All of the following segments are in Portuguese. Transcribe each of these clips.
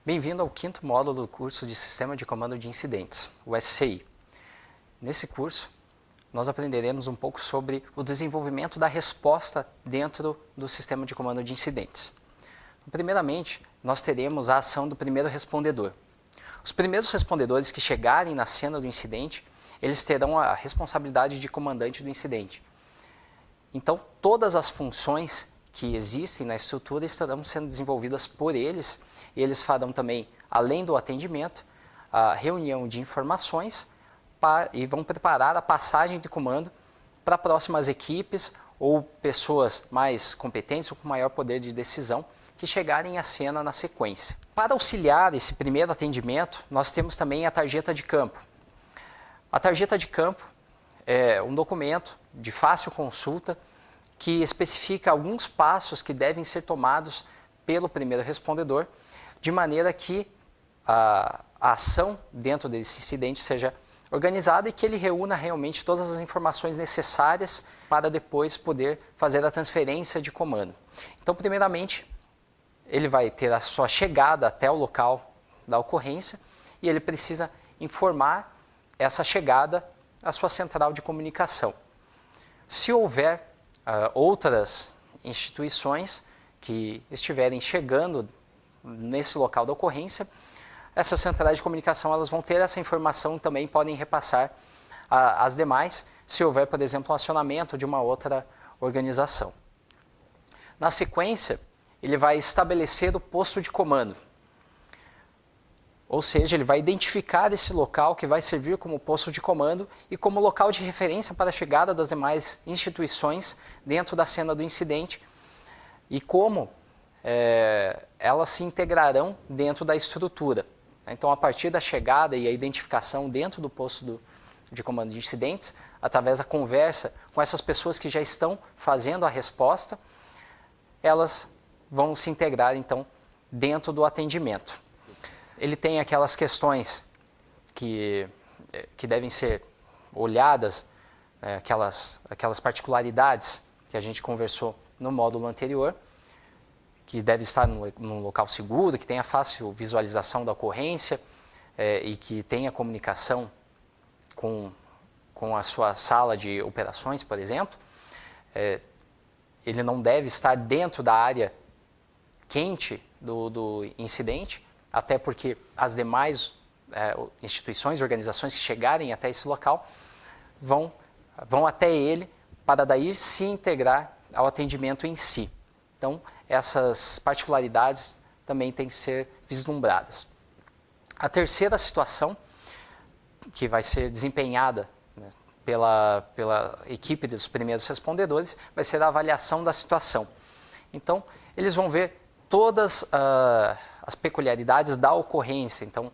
Bem-vindo ao quinto módulo do curso de Sistema de Comando de Incidentes, o SCI. Nesse curso, nós aprenderemos um pouco sobre o desenvolvimento da resposta dentro do Sistema de Comando de Incidentes. Primeiramente, nós teremos a ação do primeiro respondedor. Os primeiros respondedores que chegarem na cena do incidente, eles terão a responsabilidade de comandante do incidente. Então, todas as funções que existem na estrutura estarão sendo desenvolvidas por eles, e eles farão também, além do atendimento, a reunião de informações e vão preparar a passagem de comando para próximas equipes ou pessoas mais competentes ou com maior poder de decisão que chegarem à cena na sequência. Para auxiliar esse primeiro atendimento, nós temos também a tarjeta de campo. A tarjeta de campo é um documento de fácil consulta que especifica alguns passos que devem ser tomados pelo primeiro respondedor, de maneira que a ação dentro desse incidente seja organizada e que ele reúna realmente todas as informações necessárias para depois poder fazer a transferência de comando. Então, primeiramente, ele vai ter a sua chegada até o local da ocorrência e ele precisa informar essa chegada à sua central de comunicação. Se houver outras instituições que estiverem chegando nesse local da ocorrência, essas centrais de comunicação elas vão ter essa informação e também podem repassar às demais, se houver, por exemplo, um acionamento de uma outra organização. Na sequência, ele vai estabelecer o posto de comando. Ou seja, ele vai identificar esse local que vai servir como posto de comando e como local de referência para a chegada das demais instituições dentro da cena do incidente e como elas se integrarão dentro da estrutura. Então, a partir da chegada e a identificação dentro do posto de comando de incidentes, através da conversa com essas pessoas que já estão fazendo a resposta, elas vão se integrar, então, dentro do atendimento. Ele tem aquelas questões que devem ser olhadas, aquelas particularidades que a gente conversou no módulo anterior, que deve estar num local seguro, que tenha fácil visualização da ocorrência e que tenha comunicação com a sua sala de operações, por exemplo. Ele não deve estar dentro da área quente do incidente, até porque as demais instituições, organizações que chegarem até esse local vão até ele para daí se integrar ao atendimento em si. Então, essas particularidades também têm que ser vislumbradas. A terceira situação, que vai ser desempenhada, né, pela equipe dos primeiros respondedores, vai ser a avaliação da situação. Então, eles vão ver todas as peculiaridades da ocorrência, então,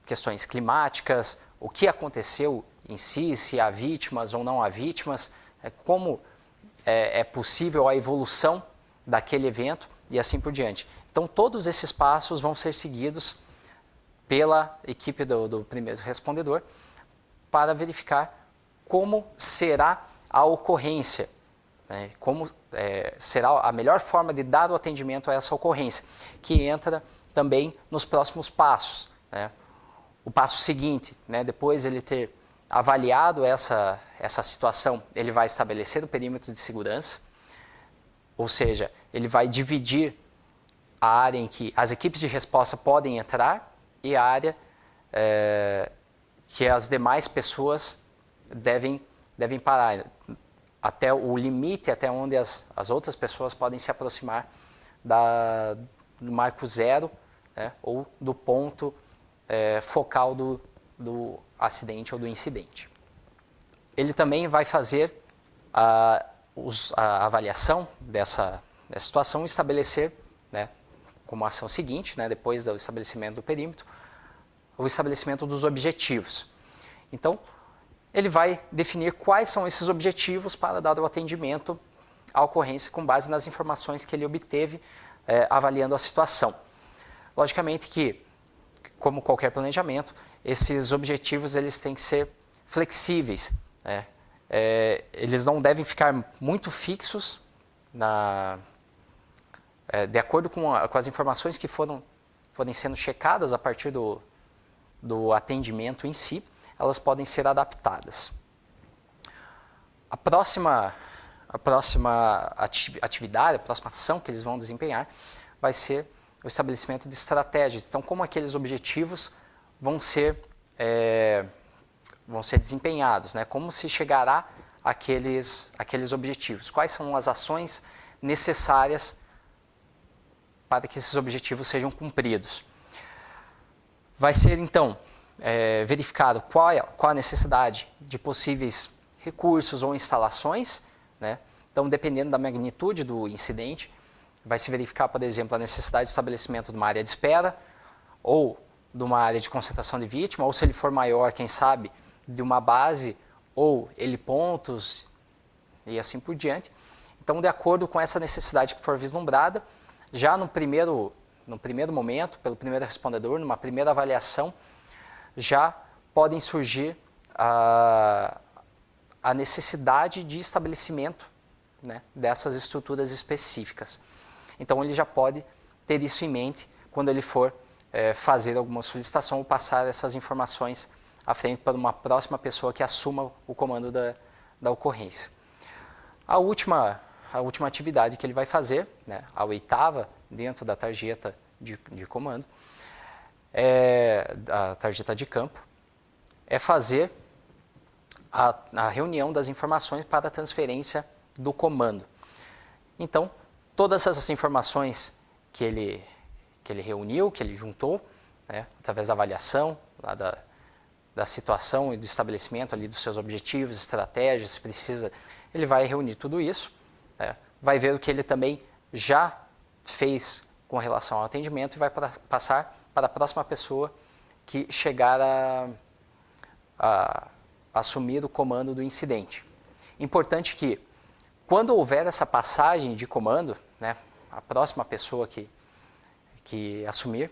questões climáticas, o que aconteceu em si, se há vítimas ou não há vítimas, como é possível a evolução daquele evento e assim por diante. Então, todos esses passos vão ser seguidos pela equipe do primeiro respondedor para verificar como será a ocorrência, né, como será a melhor forma de dar o atendimento a essa ocorrência, que entra também nos próximos passos. Né. O passo seguinte, né, depois ele ter avaliado essa situação, ele vai estabelecer o perímetro de segurança, ou seja, ele vai dividir a área em que as equipes de resposta podem entrar e a área que as demais pessoas devem parar, até o limite até onde as outras pessoas podem se aproximar do marco zero, né, ou do ponto focal do acidente ou do incidente. Ele também vai fazer a avaliação dessa situação e estabelecer, né, como ação seguinte, né, depois do estabelecimento do perímetro, o estabelecimento dos objetivos. Então, ele vai definir quais são esses objetivos para dar o atendimento à ocorrência com base nas informações que ele obteve avaliando a situação. Logicamente que, como qualquer planejamento, esses objetivos eles têm que ser flexíveis, né? Eles não devem ficar muito fixos de acordo com as informações que foram forem sendo checadas a partir do atendimento em si, elas podem ser adaptadas. A próxima atividade, a próxima ação que eles vão desempenhar vai ser o estabelecimento de estratégias. Então, como aqueles objetivos vão ser desempenhados, né? Como se chegará àqueles objetivos, quais são as ações necessárias para que esses objetivos sejam cumpridos. Vai ser, então, verificado qual a necessidade de possíveis recursos ou instalações, né? Então, dependendo da magnitude do incidente, vai se verificar, por exemplo, a necessidade de estabelecimento de uma área de espera ou de uma área de concentração de vítima, ou se ele for maior, quem sabe, de uma base ou helipontos e assim por diante. Então, de acordo com essa necessidade que for vislumbrada, já no primeiro momento, pelo primeiro respondedor, numa primeira avaliação, já podem surgir a necessidade de estabelecimento, né, dessas estruturas específicas. Então, ele já pode ter isso em mente quando ele for fazer alguma solicitação ou passar essas informações à frente para uma próxima pessoa que assuma o comando da ocorrência. A última atividade que ele vai fazer, né, a oitava dentro da tarjeta de comando, a tarjeta de campo, é fazer a reunião das informações para a transferência do comando. Então, todas essas informações que ele reuniu, que ele juntou, né, através da avaliação lá da situação e do estabelecimento ali dos seus objetivos, estratégias, se precisa, ele vai reunir tudo isso, né, vai ver o que ele também já fez com relação ao atendimento e vai passar para a próxima pessoa que chegar a assumir o comando do incidente. Importante que, quando houver essa passagem de comando, né, a próxima pessoa que assumir,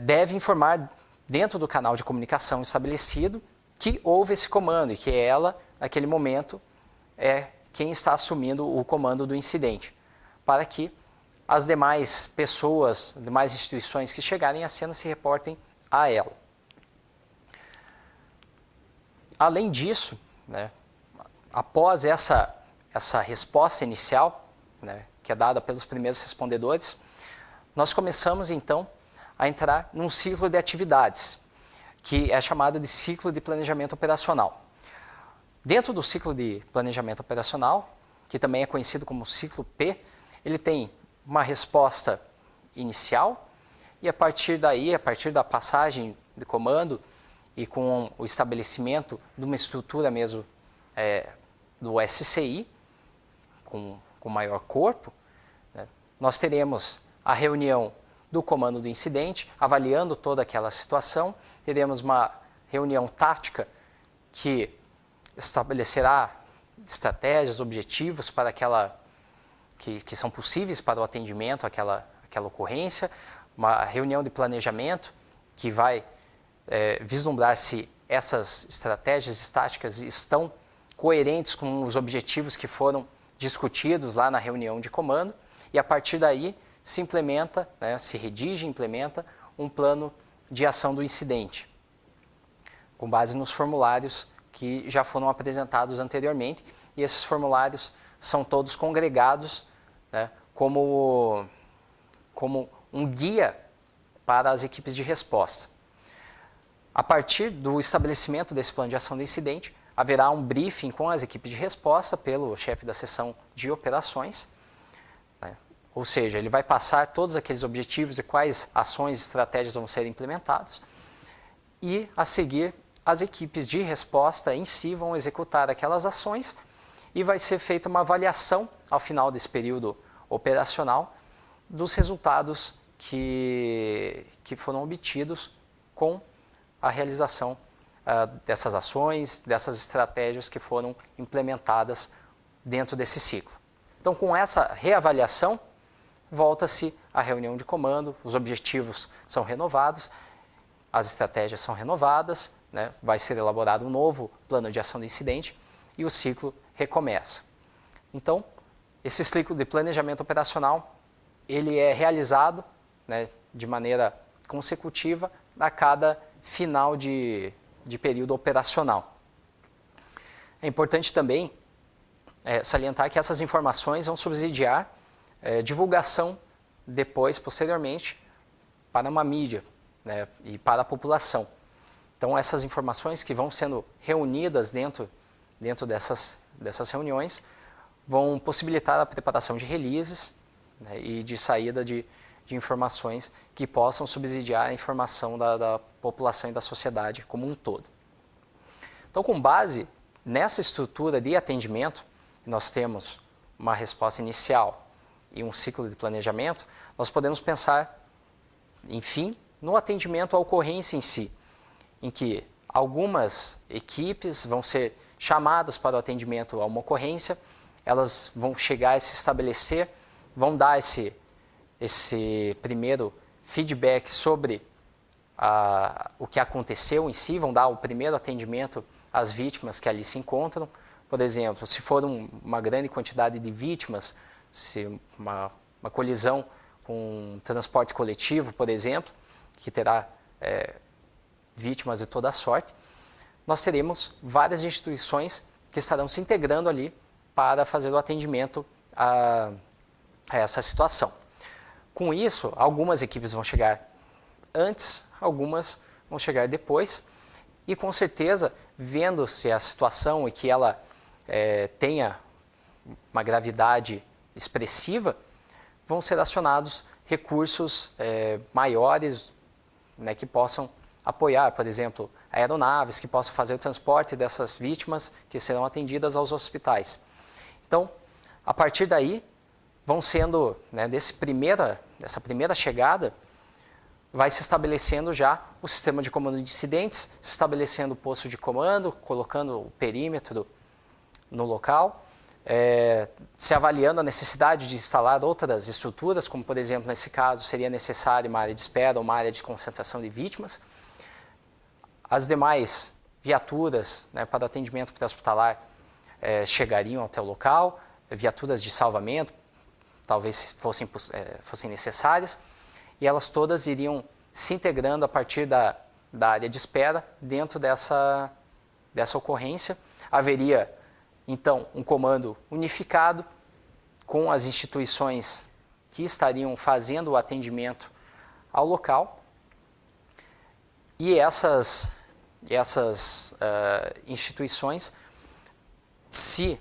deve informar dentro do canal de comunicação estabelecido que houve esse comando e que ela, naquele momento, é quem está assumindo o comando do incidente, para que as demais pessoas, demais instituições que chegarem à cena se reportem a ela. Além disso, né, após essa resposta inicial, né, que é dada pelos primeiros respondedores, nós começamos então a entrar num ciclo de atividades, que é chamado de ciclo de planejamento operacional. Dentro do ciclo de planejamento operacional, que também é conhecido como ciclo P, ele tem uma resposta inicial e a partir daí, a partir da passagem de comando e com o estabelecimento de uma estrutura mesmo do SCI, com maior corpo, né, nós teremos a reunião do comando do incidente, avaliando toda aquela situação, teremos uma reunião tática que estabelecerá estratégias, objetivos para que são possíveis para o atendimento àquela ocorrência, uma reunião de planejamento que vai vislumbrar se essas estratégias táticas estão coerentes com os objetivos que foram discutidos lá na reunião de comando, e a partir daí se implementa, né, se redige e implementa um plano de ação do incidente, com base nos formulários que já foram apresentados anteriormente, e esses formulários são todos congregados, né, como um guia para as equipes de resposta. A partir do estabelecimento desse plano de ação do incidente, haverá um briefing com as equipes de resposta pelo chefe da seção de operações, né? Ou seja, ele vai passar todos aqueles objetivos de quais ações e estratégias vão ser implementadas, e a seguir as equipes de resposta em si vão executar aquelas ações e vai ser feita uma avaliação ao final desse período operacional dos resultados que foram obtidos com a realização dessas ações, dessas estratégias que foram implementadas dentro desse ciclo. Então, com essa reavaliação, volta-se à reunião de comando, os objetivos são renovados, as estratégias são renovadas, né, vai ser elaborado um novo plano de ação do incidente e o ciclo recomeça. Então, esse ciclo de planejamento operacional, ele é realizado, né, de maneira consecutiva a cada final de período operacional. É importante também salientar que essas informações vão subsidiar divulgação depois, posteriormente, para uma mídia, né, e para a população. Então, essas informações que vão sendo reunidas dentro dessas reuniões vão possibilitar a preparação de releases, né, e de saída de informações que possam subsidiar a informação da população e da sociedade como um todo. Então, com base nessa estrutura de atendimento, nós temos uma resposta inicial e um ciclo de planejamento, nós podemos pensar, enfim, no atendimento à ocorrência em si, em que algumas equipes vão ser chamadas para o atendimento a uma ocorrência, elas vão chegar a se estabelecer, vão dar esse primeiro feedback sobre o que aconteceu em si, vão dar o primeiro atendimento às vítimas que ali se encontram. Por exemplo, se for uma grande quantidade de vítimas, se uma colisão com transporte coletivo, por exemplo, que terá vítimas de toda a sorte, nós teremos várias instituições que estarão se integrando ali para fazer o atendimento a essa situação. Com isso, algumas equipes vão chegar antes, algumas vão chegar depois, e com certeza, vendo-se a situação e que ela tenha uma gravidade expressiva, vão ser acionados recursos maiores, né, que possam apoiar, por exemplo, aeronaves que possam fazer o transporte dessas vítimas que serão atendidas aos hospitais. Então, a partir daí, vão sendo, né, dessa primeira chegada, vai se estabelecendo já o sistema de comando de incidentes, se estabelecendo o posto de comando, colocando o perímetro no local, se avaliando a necessidade de instalar outras estruturas, como, por exemplo, nesse caso, seria necessário uma área de espera ou uma área de concentração de vítimas. As demais viaturas, né, para atendimento pré-hospitalar chegariam até o local, viaturas de salvamento, talvez fossem necessárias, e elas todas iriam se integrando a partir da área de espera dentro dessa ocorrência. Haveria, então, um comando unificado com as instituições que estariam fazendo o atendimento ao local, e essas instituições, se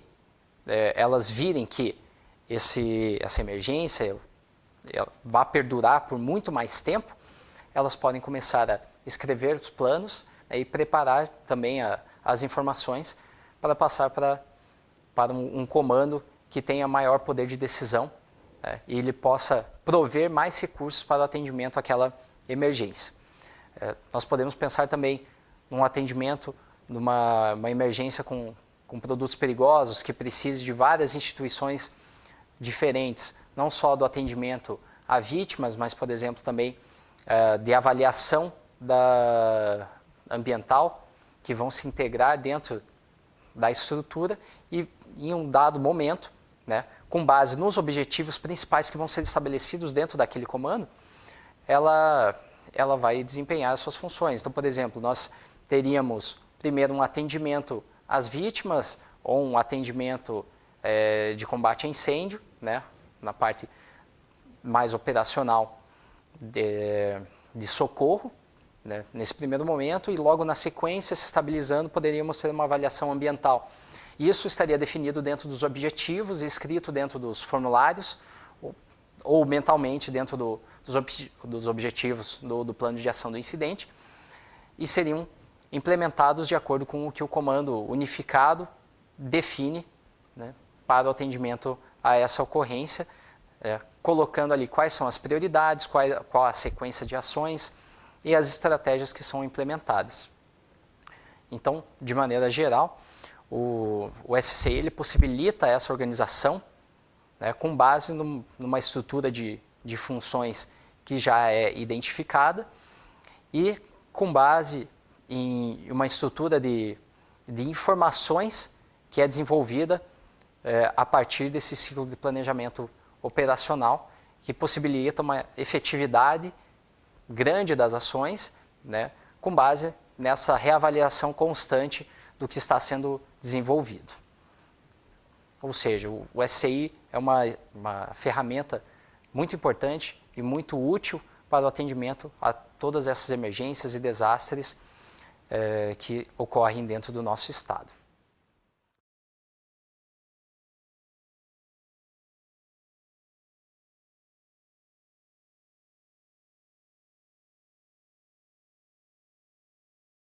elas virem que essa emergência vai perdurar por muito mais tempo, elas podem começar a escrever os planos, né, e preparar também as informações para passar para um comando que tenha maior poder de decisão, né, e ele possa prover mais recursos para o atendimento àquela emergência. Nós podemos pensar também num atendimento, numa emergência com produtos perigosos, que precise de várias instituições diferentes, não só do atendimento a vítimas, mas, por exemplo, também de avaliação ambiental, que vão se integrar dentro da estrutura e, em um dado momento, né, com base nos objetivos principais que vão ser estabelecidos dentro daquele comando, ela vai desempenhar as suas funções. Então, por exemplo, nós teríamos primeiro um atendimento às vítimas ou um atendimento de combate a incêndio, né, na parte mais operacional de socorro, né, nesse primeiro momento, e logo na sequência, se estabilizando, poderíamos ter uma avaliação ambiental. Isso estaria definido dentro dos objetivos, escrito dentro dos formulários, ou mentalmente dentro dos objetivos do plano de ação do incidente, e seriam implementados de acordo com o que o comando unificado define, né, para o atendimento a essa ocorrência, colocando ali quais são as prioridades, qual a sequência de ações e as estratégias que são implementadas. Então, de maneira geral, o SCI ele possibilita essa organização, né, com base numa estrutura de funções que já é identificada e com base em uma estrutura de informações que é desenvolvida a partir desse ciclo de planejamento operacional, que possibilita uma efetividade grande das ações, né, com base nessa reavaliação constante do que está sendo desenvolvido. Ou seja, o SCI é uma ferramenta muito importante e muito útil para o atendimento a todas essas emergências e desastres que ocorrem dentro do nosso estado.